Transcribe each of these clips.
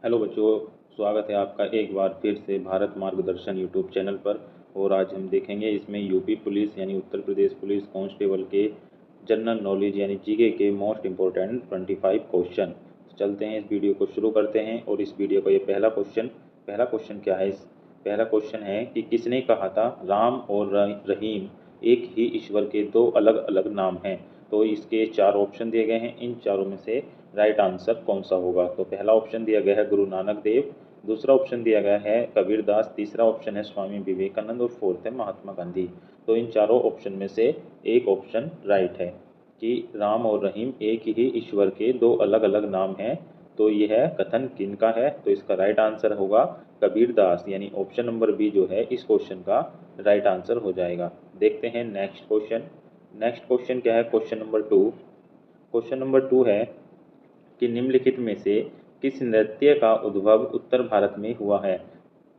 Hello बच्चों, स्वागत है आपका एक बार फिर से भारत मार्गदर्शन यूट्यूब चैनल पर। और आज हम देखेंगे इसमें यूपी पुलिस यानी उत्तर प्रदेश पुलिस कांस्टेबल के जनरल नॉलेज यानी जीके के मोस्ट इम्पोर्टेंट 25 क्वेश्चन। चलते हैं, इस वीडियो को शुरू करते हैं। और इस वीडियो का ये पहला क्वेश्चन क्या है? इस पहला क्वेश्चन है कि किसने कहा था राम और रहीम एक ही ईश्वर के दो अलग अलग नाम हैं। तो इसके चार ऑप्शन दिए गए हैं, इन चारों में से राइट आंसर कौन सा होगा? तो पहला ऑप्शन दिया गया है गुरु नानक देव, दूसरा ऑप्शन दिया गया है कबीर दास, तीसरा ऑप्शन है स्वामी विवेकानंद और फोर्थ है महात्मा गांधी। तो इन चारों ऑप्शन में से एक ऑप्शन राइट है कि राम और रहीम एक ही ईश्वर के दो अलग अलग नाम हैं। तो यह कथन किनका है? तो इसका राइट आंसर होगा कबीर दास, यानी ऑप्शन नंबर बी जो है इस क्वेश्चन का राइट आंसर हो जाएगा। देखते हैं नेक्स्ट क्वेश्चन। नेक्स्ट क्वेश्चन क्या है? Question number two. Question number two है कि निम्नलिखित में से किस नृत्य का उद्भव उत्तर भारत में हुआ है?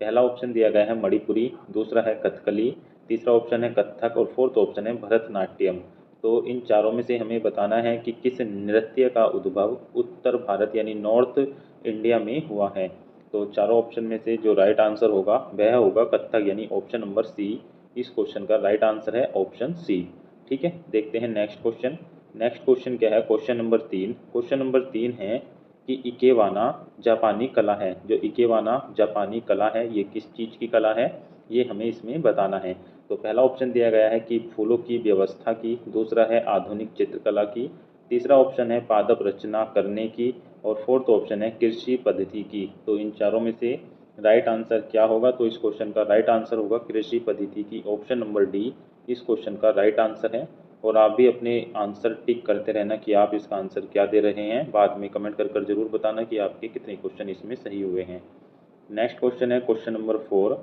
पहला ऑप्शन दिया गया है मणिपुरी, दूसरा है कथकली, तीसरा ऑप्शन है कथक और फोर्थ ऑप्शन है भरतनाट्यम। तो इन चारों में से हमें बताना है कि किस नृत्य का उद्भव उत्तर भारत यानी नॉर्थ इंडिया में हुआ है। तो चारों ऑप्शन में से जो राइट आंसर होगा वह होगा कथक, यानी ऑप्शन नंबर सी इस क्वेश्चन का राइट आंसर है, ऑप्शन सी। ठीक है, देखते हैं नेक्स्ट क्वेश्चन। नेक्स्ट क्वेश्चन क्या है? क्वेश्चन नंबर तीन। क्वेश्चन नंबर तीन है कि इकेवाना जापानी कला है। जो इकेवाना जापानी कला है ये किस चीज़ की कला है, ये हमें इसमें बताना है। तो पहला ऑप्शन दिया गया है कि फूलों की व्यवस्था की, दूसरा है आधुनिक चित्रकला की, तीसरा ऑप्शन है पादप रचना करने की और फोर्थ ऑप्शन है कृषि पद्धति की। तो इन चारों में से राइट आंसर क्या होगा? तो इस क्वेश्चन का राइट आंसर होगा कृषि पद्धति की, ऑप्शन नंबर डी इस क्वेश्चन का राइट आंसर है। और आप भी अपने आंसर टिक करते रहना कि आप इसका आंसर क्या दे रहे हैं। बाद में कमेंट कर ज़रूर बताना कि आपके कितने क्वेश्चन इसमें सही हुए हैं। नेक्स्ट क्वेश्चन है question number four.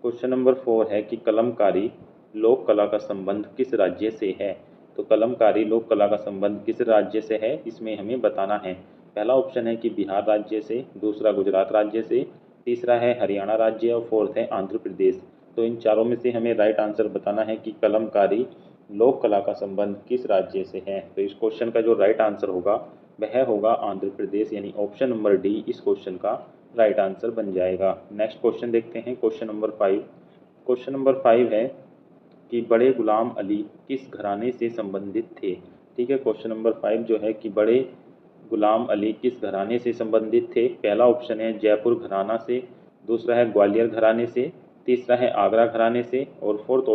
Question number four है कि कलमकारी लोक कला का संबंध किस राज्य से है? तो कलमकारी लोक कला का संबंध किस राज्य से है, इसमें हमें बताना है। पहला ऑप्शन है कि बिहार राज्य से, दूसरा गुजरात राज्य से, तीसरा है हरियाणा राज्य और फोर्थ है आंध्र प्रदेश। तो इन चारों में से हमें राइट आंसर बताना है कि कलमकारी लोक कला का संबंध किस राज्य से है। तो इस क्वेश्चन का जो राइट आंसर होगा वह होगा आंध्र प्रदेश, यानी ऑप्शन नंबर डी इस क्वेश्चन का राइट आंसर बन जाएगा। नेक्स्ट क्वेश्चन देखते हैं, question number five. Question number five है कि बड़े गुलाम अली किस घराने से संबंधित थे? ठीक है, क्वेश्चन नंबर फाइव जो है कि बड़े गुलाम अली किस घराने से संबंधित थे? पहला ऑप्शन है जयपुर घराना से, दूसरा है ग्वालियर घराने से, तीसरा है आगरा घराने से और फोर्थ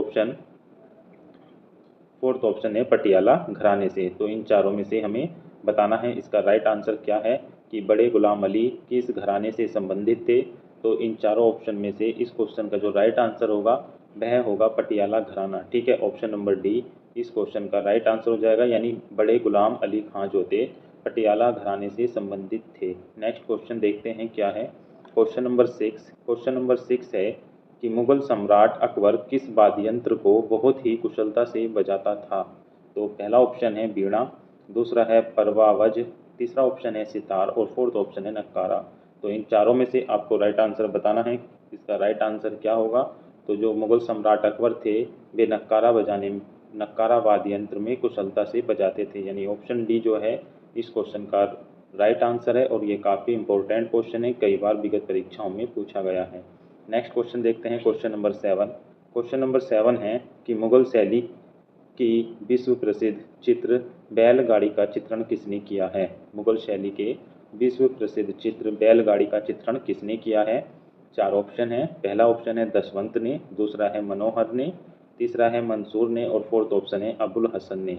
ऑप्शन है पटियाला घराने से। तो इन चारों में से हमें बताना है इसका राइट आंसर क्या है कि बड़े गुलाम अली किस घराने से संबंधित थे। तो इन चारों ऑप्शन में से इस क्वेश्चन का जो राइट आंसर होगा वह होगा पटियाला घराना। ठीक है, ऑप्शन नंबर डी इस क्वेश्चन का राइट आंसर हो जाएगा, यानी बड़े गुलाम अली खां जो थे पटियाला घराने से संबंधित थे। नेक्स्ट क्वेश्चन देखते हैं क्या है। Question number six. Question number six है कि मुगल सम्राट अकबर किस वाद्य यंत्र को बहुत ही कुशलता से बजाता था? तो पहला ऑप्शन है बीड़ा, दूसरा है परवावज, तीसरा ऑप्शन है सितार और फोर्थ ऑप्शन है नक्कारा। तो इन चारों में से आपको राइट आंसर बताना है इसका राइट आंसर क्या होगा। तो जो मुगल सम्राट अकबर थे वे नक्कारा वाद्य यंत्र में कुशलता से बजाते थे, यानी ऑप्शन डी जो है इस क्वेश्चन का राइट आंसर है। और ये काफ़ी इंपॉर्टेंट क्वेश्चन है, कई बार विगत परीक्षाओं में पूछा गया है। नेक्स्ट क्वेश्चन देखते हैं, question number seven. Question number seven है कि मुगल शैली की विश्व प्रसिद्ध चित्र बैलगाड़ी का चित्रण किसने किया है? मुगल शैली के विश्व प्रसिद्ध चित्र बैलगाड़ी का चित्रण किसने किया है? चार ऑप्शन है। पहला ऑप्शन है दशवंत ने, दूसरा है मनोहर ने, तीसरा है मंसूर ने और फोर्थ ऑप्शन है अबुल हसन ने।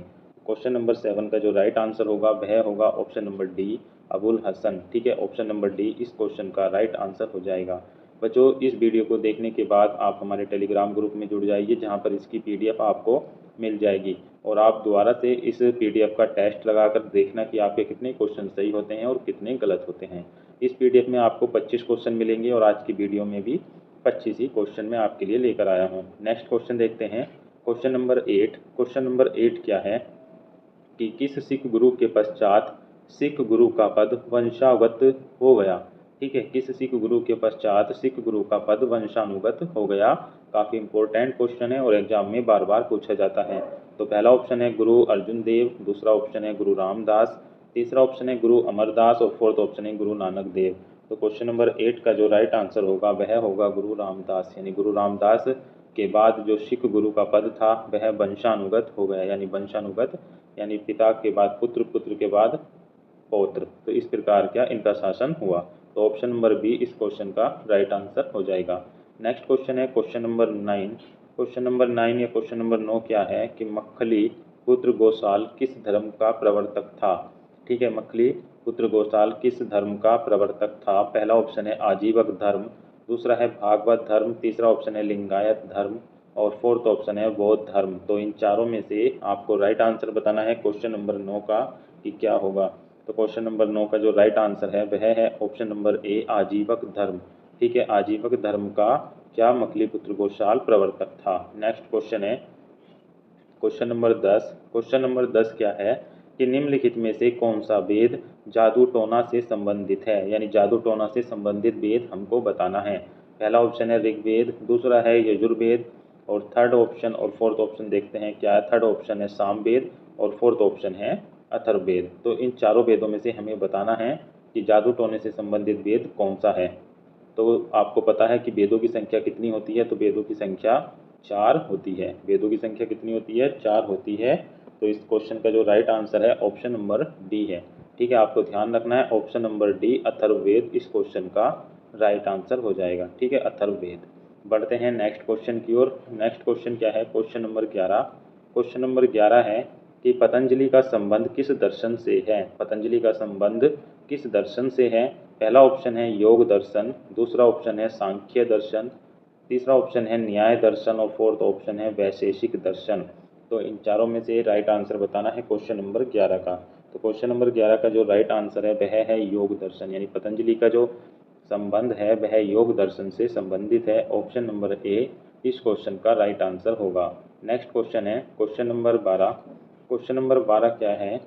क्वेश्चन नंबर सेवन का जो राइट आंसर होगा वह होगा option number D Abul Hasan. ठीक है, ऑप्शन नंबर डी इस क्वेश्चन का राइट आंसर हो जाएगा। बच्चों, इस वीडियो को देखने के बाद आप हमारे टेलीग्राम ग्रुप में जुड़ जाइए जहां पर इसकी पीडीएफ आपको मिल जाएगी। और आप दोबारा से इस पीडीएफ का टेस्ट लगाकर देखना कि आपके कितने क्वेश्चन सही होते हैं और कितने गलत होते हैं। इस पीडीएफ में आपको 25 क्वेश्चन मिलेंगे और आज की वीडियो में भी 25 ही क्वेश्चन मैं आपके लिए लेकर आया हूँ। नेक्स्ट क्वेश्चन देखते हैं, question number eight. Question number eight क्या है कि किस सिख गुरु के पश्चात सिख गुरु का पद वंशावत हो गया? ठीक है, किस सिख गुरु के पश्चात सिख गुरु का पद वंशानुगत हो गया? काफ़ी इंपॉर्टेंट क्वेश्चन है और एग्जाम में बार बार पूछा जाता है। तो पहला ऑप्शन है गुरु अर्जुन देव, दूसरा ऑप्शन है गुरु रामदास, तीसरा ऑप्शन है गुरु अमरदास और फोर्थ ऑप्शन है गुरु नानक देव। तो क्वेश्चन नंबर 8 का जो राइट आंसर होगा वह होगा गुरु रामदास, यानी गुरु रामदास के बाद जो सिख गुरु का पद था वह वंशानुगत हो गया, यानी वंशानुगत यानी पिता के बाद पुत्र, पुत्र के बाद पौत्र। तो इस प्रकार क्या इनका शासन हुआ। तो ऑप्शन नंबर बी इस क्वेश्चन का राइट आंसर हो जाएगा। नेक्स्ट क्वेश्चन है क्वेश्चन नंबर 9। क्वेश्चन नंबर 9 या क्वेश्चन नंबर 9 क्या है कि मक्खली पुत्र गोसाल किस धर्म का प्रवर्तक था। ठीक है, मक्खली पुत्र गोसाल किस धर्म का प्रवर्तक था। पहला ऑप्शन है आजीवक धर्म, दूसरा है भागवत धर्म, तीसरा ऑप्शन है लिंगायत धर्म और फोर्थ ऑप्शन है बौद्ध धर्म। तो इन चारों में से आपको राइट आंसर बताना है क्वेश्चन नंबर 9 का कि क्या होगा। तो क्वेश्चन नंबर 9 का जो राइट आंसर है वह है ऑप्शन नंबर ए आजीवक धर्म। ठीक है, आजीवक धर्म का क्या मक्खली पुत्र गोसाल प्रवर्तक था। नेक्स्ट क्वेश्चन है क्वेश्चन नंबर 10। क्वेश्चन नंबर 10 क्या है कि निम्नलिखित में से कौन सा वेद जादू टोना से संबंधित है, यानी जादू टोना से संबंधित वेद हमको बताना है। पहला ऑप्शन है ऋग्वेद, दूसरा है यजुर्वेद और थर्ड ऑप्शन और फोर्थ ऑप्शन देखते हैं क्या है। थर्ड ऑप्शन है सामवेद और फोर्थ ऑप्शन है अथर्ववेद। तो इन चारों वेदों में से हमें बताना है कि जादू टोने से संबंधित वेद कौन सा है। तो आपको पता है कि वेदों की संख्या कितनी होती है, तो वेदों की संख्या 4 होती है। वेदों की संख्या कितनी होती है, 4 होती है। तो इस क्वेश्चन का जो राइट आंसर है ऑप्शन नंबर डी है। ठीक है, आपको ध्यान रखना है ऑप्शन नंबर डी अथर्ववेद इस क्वेश्चन का राइट आंसर हो जाएगा। ठीक है, अथर्ववेद। बढ़ते हैं नेक्स्ट क्वेश्चन की ओर। नेक्स्ट क्वेश्चन क्या है, क्वेश्चन नंबर 11। क्वेश्चन नंबर 11 है कि पतंजलि का संबंध किस दर्शन से है। पतंजलि का संबंध किस दर्शन से है। पहला ऑप्शन है योग दर्शन, दूसरा ऑप्शन है सांख्य दर्शन, तीसरा ऑप्शन है न्याय दर्शन और फोर्थ ऑप्शन है वैशेषिक दर्शन। तो इन चारों में से राइट आंसर बताना है क्वेश्चन नंबर 11 का। तो क्वेश्चन नंबर 11 का जो राइट आंसर है वह है योग दर्शन, यानी पतंजलि का जो संबंध है वह योग दर्शन से संबंधित है। ऑप्शन नंबर ए इस क्वेश्चन का राइट आंसर होगा। नेक्स्ट क्वेश्चन है क्वेश्चन नंबर 12। क्वेश्चन नंबर 12 क्या है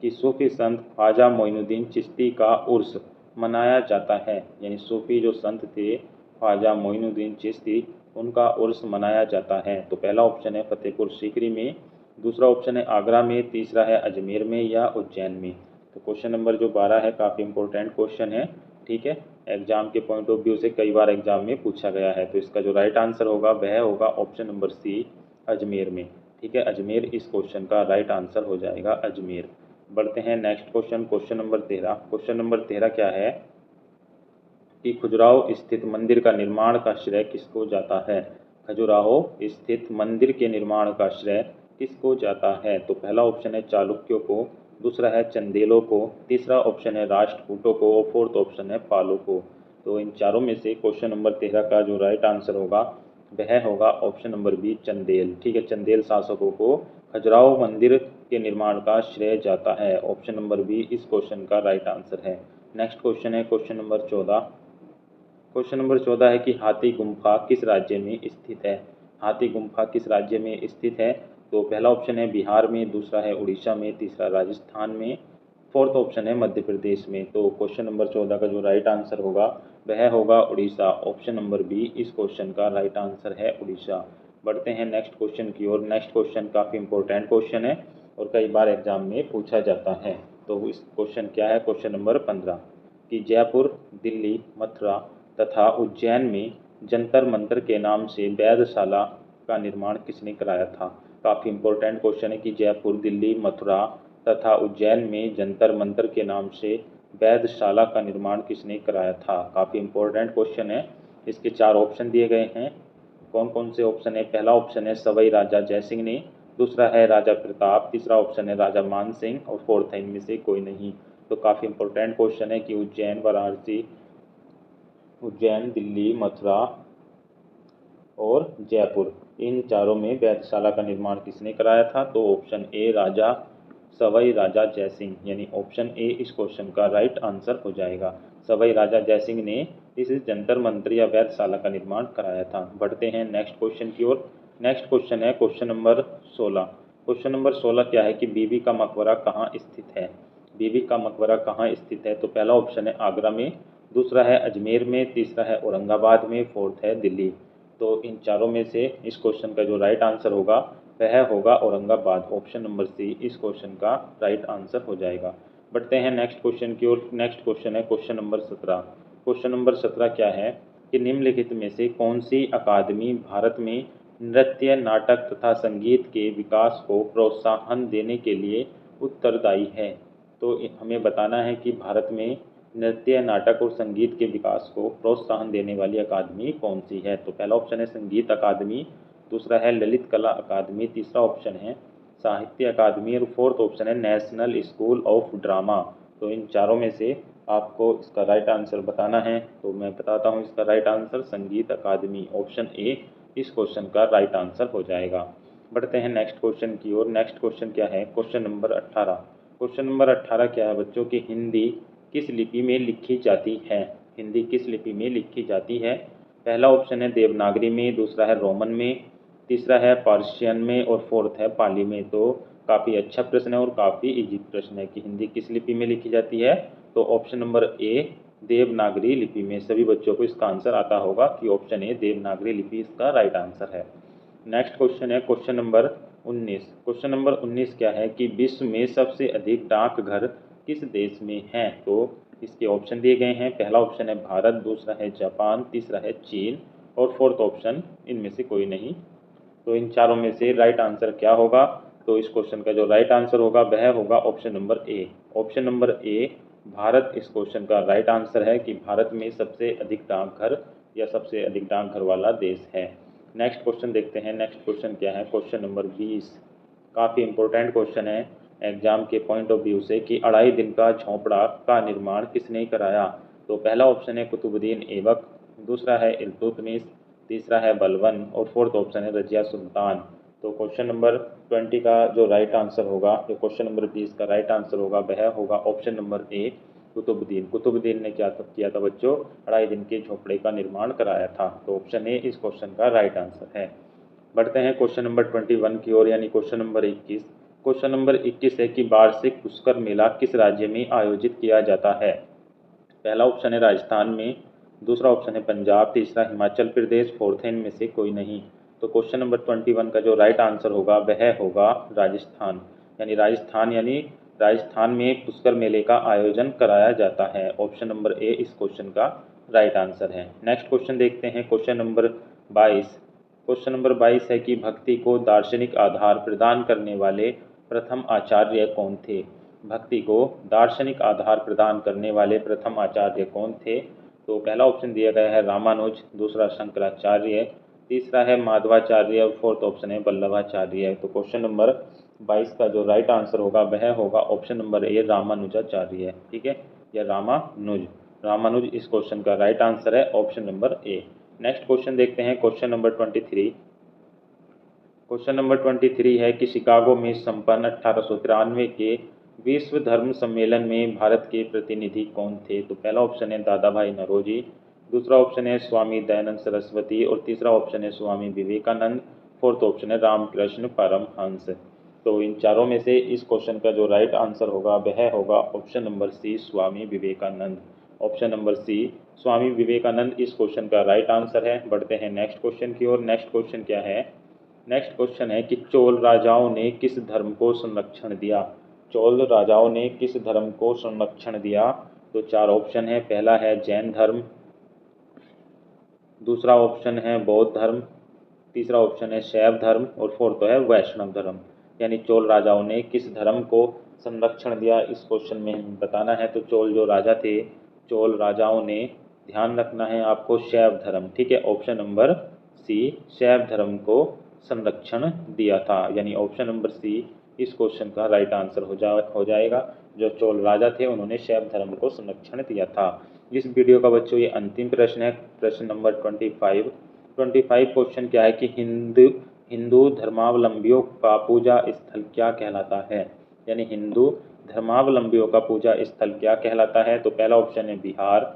कि सूफी संत ख्वाजा मोइनुद्दीन चिश्ती का उर्स मनाया जाता है, यानी सूफी जो संत थे ख्वाजा मोइनुद्दीन चिश्ती उनका उर्स मनाया जाता है। तो पहला ऑप्शन है फतेहपुर सीकरी में, दूसरा ऑप्शन है आगरा में, तीसरा है अजमेर में या उज्जैन में। तो क्वेश्चन नंबर जो 12 है काफ़ी इंपॉर्टेंट क्वेश्चन है। ठीक है, एग्जाम के पॉइंट ऑफ व्यू से कई बार एग्जाम में पूछा गया है। तो इसका जो राइट आंसर होगा वह होगा ऑप्शन नंबर सी अजमेर में। ठीक है, अजमेर इस क्वेश्चन का राइट आंसर हो जाएगा, अजमेर। बढ़ते हैं next question, question number 13। Question number 13 क्या है कि खजुराहो स्थित मंदिर का निर्माण का श्रेय किसको जाता है। खजुराहो स्थित मंदिर के निर्माण का श्रेय किसको जाता है। तो पहला ऑप्शन है चालुक्यों को, दूसरा है चंदेलों को, तीसरा ऑप्शन है राष्ट्रकूटों को और फोर्थ ऑप्शन है पालों को। तो इन चारों में से क्वेश्चन नंबर 13 का जो राइट आंसर होगा वह होगा ऑप्शन नंबर बी चंदेल। ठीक है, चंदेल शासकों को खजुराहो मंदिर के निर्माण का श्रेय जाता है। ऑप्शन नंबर बी इस क्वेश्चन का राइट आंसर है। नेक्स्ट क्वेश्चन है क्वेश्चन नंबर 14। क्वेश्चन नंबर 14 है कि हाथी गुम्फा किस राज्य में स्थित है। हाथी गुम्फा किस राज्य में स्थित है। तो पहला ऑप्शन है बिहार में, दूसरा है उड़ीसा में, तीसरा राजस्थान में, फोर्थ ऑप्शन है मध्य प्रदेश में। तो क्वेश्चन नंबर 14 का जो राइट आंसर होगा वह होगा उड़ीसा। ऑप्शन नंबर बी इस क्वेश्चन का राइट आंसर है उड़ीसा। बढ़ते हैं नेक्स्ट क्वेश्चन की ओर। नेक्स्ट क्वेश्चन काफ़ी इंपॉर्टेंट क्वेश्चन है और कई बार एग्जाम में पूछा जाता है। तो इस क्वेश्चन क्या है, क्वेश्चन नंबर 15 कि जयपुर, दिल्ली, मथुरा तथा उज्जैन में जंतर मंतर के नाम से वेधशाला का निर्माण किसने कराया था। काफ़ी इंपॉर्टेंट क्वेश्चन है कि जयपुर, दिल्ली, मथुरा तथा उज्जैन में जंतर मंतर के नाम से वेधशाला का निर्माण किसने कराया था। काफ़ी इंपॉर्टेंट क्वेश्चन है। इसके 4 ऑप्शन दिए गए हैं। कौन कौन से ऑप्शन है। पहला ऑप्शन है सवाई राजा जयसिंह ने, दूसरा है राजा प्रताप, तीसरा ऑप्शन है राजा मान सिंह और फोर्थ है इनमें से कोई नहीं। तो काफ़ी इंपॉर्टेंट क्वेश्चन है कि उज्जैन, वाराणसी, उज्जैन, दिल्ली, मथुरा और जयपुर इन चारों में वेधशाला का निर्माण किसने कराया था। तो ऑप्शन ए राजा सवाई राजा जयसिंह, यानी ऑप्शन ए इस क्वेश्चन का राइट आंसर हो जाएगा। सवाई राजा जयसिंह ने इस जंतर मंतर या वेधशाला का निर्माण कराया था। बढ़ते हैं नेक्स्ट क्वेश्चन की ओर। नेक्स्ट क्वेश्चन है क्वेश्चन नंबर 16। क्वेश्चन नंबर 16 क्या है कि बीबी का मकबरा कहाँ स्थित है। बीबी का मकबरा कहाँ स्थित है। तो पहला ऑप्शन है आगरा में, दूसरा है अजमेर में, तीसरा है औरंगाबाद में, फोर्थ है दिल्ली। तो इन चारों में से इस क्वेश्चन का जो राइट आंसर होगा वह होगा औरंगाबाद। ऑप्शन नंबर सी इस क्वेश्चन का राइट आंसर हो जाएगा। बढ़ते हैं नेक्स्ट क्वेश्चन की ओर। नेक्स्ट क्वेश्चन है क्वेश्चन नंबर 17। क्वेश्चन नंबर 17 क्या है कि निम्नलिखित में से कौन सी अकादमी भारत में नृत्य, नाटक तथा संगीत के विकास को प्रोत्साहन देने के लिए उत्तरदायी है। तो हमें बताना है कि भारत में नृत्य, नाटक और संगीत के विकास को प्रोत्साहन देने वाली अकादमी कौन सी है। तो पहला ऑप्शन है संगीत अकादमी, दूसरा है ललित कला अकादमी, तीसरा ऑप्शन है साहित्य अकादमी और फोर्थ ऑप्शन है नेशनल स्कूल ऑफ ड्रामा। तो इन चारों में से आपको इसका राइट आंसर बताना है। तो मैं बताता हूँ इसका राइट आंसर संगीत अकादमी, ऑप्शन ए इस क्वेश्चन का राइट आंसर हो जाएगा। बढ़ते हैं नेक्स्ट क्वेश्चन की ओर। नेक्स्ट क्वेश्चन क्या है क्वेश्चन नंबर 18। क्वेश्चन नंबर 18 क्या है बच्चों की हिंदी किस लिपि में लिखी जाती है। हिंदी किस लिपि में लिखी जाती है। पहला ऑप्शन है देवनागरी में, दूसरा है रोमन में, तीसरा है पर्शियन में और फोर्थ है पाली में। तो काफ़ी अच्छा प्रश्न है और काफ़ी इजी प्रश्न है कि हिंदी किस लिपि में लिखी जाती है। तो ऑप्शन नंबर ए देवनागरी लिपि में। सभी बच्चों को इसका आंसर आता होगा कि ऑप्शन ए देवनागरी लिपि इसका राइट आंसर है। नेक्स्ट क्वेश्चन है क्वेश्चन नंबर 19। क्वेश्चन नंबर 19 क्या है कि विश्व में सबसे अधिक डाकघर किस देश में हैं। तो इसके ऑप्शन दिए गए हैं। पहला ऑप्शन है भारत, दूसरा है जापान, तीसरा है चीन और फोर्थ ऑप्शन इनमें से कोई नहीं। तो इन चारों में से राइट आंसर क्या होगा। तो इस क्वेश्चन का जो राइट आंसर होगा वह होगा ऑप्शन नंबर ए। ऑप्शन नंबर ए भारत इस क्वेश्चन का राइट आंसर है कि भारत में सबसे अधिक डाकघर या सबसे अधिक डाकघर वाला देश है। नेक्स्ट क्वेश्चन देखते हैं। नेक्स्ट क्वेश्चन क्या है क्वेश्चन नंबर 20। काफ़ी इंपॉर्टेंट क्वेश्चन है एग्जाम के पॉइंट ऑफ व्यू से कि 2.5 दिन का झोंपड़ा का निर्माण किसने कराया। तो पहला ऑप्शन है कुतुबुद्दीन ऐबक, दूसरा है इल्तुतमिश, तीसरा है बलबन और फोर्थ ऑप्शन है रजिया सुल्तान। तो क्वेश्चन नंबर 20 का जो राइट आंसर होगा, जो क्वेश्चन नंबर 20 का राइट आंसर होगा वह होगा option number A Qutubuddin. Qutubuddin ने क्या किया था बच्चों, 2.5 दिन के झोपड़े का निर्माण कराया था। तो ऑप्शन ए इस क्वेश्चन का राइट आंसर है। बढ़ते हैं क्वेश्चन नंबर 21 की ओर यानी क्वेश्चन नंबर 21। क्वेश्चन नंबर 21 है कि वार्षिक पुष्कर मेला किस राज्य में आयोजित किया जाता है। पहला ऑप्शन है राजस्थान में, दूसरा ऑप्शन है पंजाब, तीसरा हिमाचल प्रदेश, फोर्थ है इनमें से कोई नहीं। तो क्वेश्चन नंबर 21 का जो राइट आंसर होगा वह होगा राजस्थान। यानी राजस्थान में पुष्कर मेले का आयोजन कराया जाता है। ऑप्शन नंबर ए इस क्वेश्चन का राइट आंसर है। नेक्स्ट क्वेश्चन देखते हैं क्वेश्चन नंबर 22। क्वेश्चन नंबर 22 है कि भक्ति को दार्शनिक आधार प्रदान करने वाले प्रथम आचार्य कौन थे। भक्ति को दार्शनिक आधार प्रदान करने वाले प्रथम आचार्य कौन थे। तो पहला ऑप्शन दिया गया है रामानुज, दूसरा शंकराचार्य, तीसरा है माधवाचार्य और फोर्थ ऑप्शन है वल्लभाचार्य। तो क्वेश्चन नंबर 22 का जो राइट आंसर होगा वह होगा ऑप्शन नंबर ए रामानुजाचार्य। ठीक है, या रामानुज इस क्वेश्चन का राइट आंसर है, ऑप्शन नंबर ए। नेक्स्ट क्वेश्चन देखते हैं क्वेश्चन नंबर 23। क्वेश्चन नंबर 23 है कि शिकागो में संपन्न 1893 के विश्व धर्म सम्मेलन में भारत के प्रतिनिधि कौन थे। तो पहला ऑप्शन है दादा भाई नौरोजी, दूसरा ऑप्शन है स्वामी दयानंद सरस्वती और तीसरा ऑप्शन है स्वामी विवेकानंद, फोर्थ ऑप्शन है रामकृष्ण परमहंस। तो इन चारों में से इस क्वेश्चन का जो राइट आंसर होगा वह होगा option number C Swami Vivekananda. Option number C Swami Vivekananda इस क्वेश्चन का राइट आंसर है। बढ़ते हैं नेक्स्ट क्वेश्चन की ओर। नेक्स्ट क्वेश्चन क्या है। नेक्स्ट क्वेश्चन है कि चोल राजाओं ने किस धर्म को संरक्षण दिया। चोल राजाओं ने किस धर्म को संरक्षण दिया। तो चार ऑप्शन है। पहला है जैन धर्म, दूसरा ऑप्शन है बौद्ध धर्म, तीसरा ऑप्शन है शैव धर्म और फोर्थ है वैष्णव धर्म। यानी चोल राजाओं ने किस धर्म को संरक्षण दिया इस क्वेश्चन में बताना है। तो चोल जो राजा थे, चोल राजाओं ने, ध्यान रखना है आपको, शैव धर्म, ठीक है, ऑप्शन नंबर सी शैव धर्म को संरक्षण दिया था। यानी ऑप्शन नंबर सी इस क्वेश्चन का राइट आंसर हो जाएगा। जो चोल राजा थे उन्होंने शैव धर्म को संरक्षण दिया था। इस वीडियो का बच्चों ये अंतिम प्रश्न है, प्रश्न नंबर 25 क्वेश्चन क्या है कि हिंदू धर्मावलंबियों का पूजा स्थल क्या कहलाता है। यानी हिंदू धर्मावलंबियों का पूजा स्थल क्या कहलाता है। तो पहला ऑप्शन है बिहार,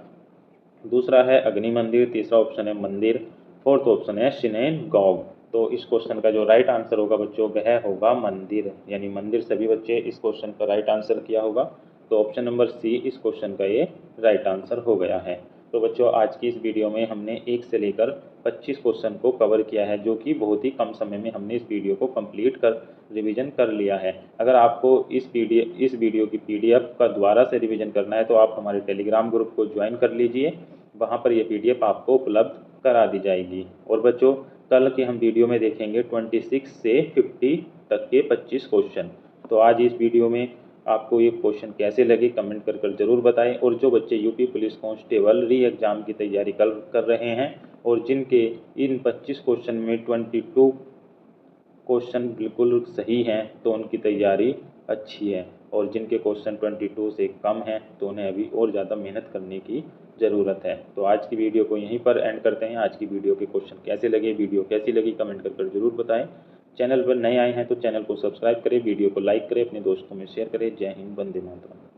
दूसरा है अग्नि मंदिर, तीसरा ऑप्शन है मंदिर, फोर्थ ऑप्शन है सिनेगॉग। तो इस क्वेश्चन का जो राइट आंसर होगा बच्चों वह होगा मंदिर। यानी मंदिर सभी बच्चे इस क्वेश्चन का राइट आंसर किया होगा। तो ऑप्शन नंबर सी इस क्वेश्चन का ये राइट आंसर हो गया है। तो बच्चों आज की इस वीडियो में हमने 1 से लेकर 25 क्वेश्चन को कवर किया है, जो कि बहुत ही कम समय में हमने इस वीडियो को कंप्लीट कर रिवीजन कर लिया है। अगर आपको इस वीडियो की PDF का दोबारा से रिवीजन करना है तो आप हमारे टेलीग्राम ग्रुप को ज्वाइन कर लीजिए, वहाँ पर ये PDF आपको उपलब्ध करा दी जाएगी। और बच्चों कल के हम वीडियो में देखेंगे 26 से 50 तक के 25 क्वेश्चन। तो आज इस वीडियो में आपको ये क्वेश्चन कैसे लगे कमेंट कर ज़रूर बताएं। और जो बच्चे यूपी पुलिस कांस्टेबल री एग्ज़ाम की तैयारी कर रहे हैं और जिनके इन 25 क्वेश्चन में 22 क्वेश्चन बिल्कुल सही हैं तो उनकी तैयारी अच्छी है, और जिनके क्वेश्चन 22 से कम हैं तो उन्हें अभी और ज़्यादा मेहनत करने की ज़रूरत है। तो आज की वीडियो को यहीं पर एंड करते हैं। आज की वीडियो के क्वेश्चन कैसे लगे, वीडियो कैसी लगी कमेंट कर ज़रूर बताएं। चैनल पर नए आए हैं तो चैनल को सब्सक्राइब करें, वीडियो को लाइक करें, अपने दोस्तों में शेयर करें। जय हिंद, वंदे मातरम।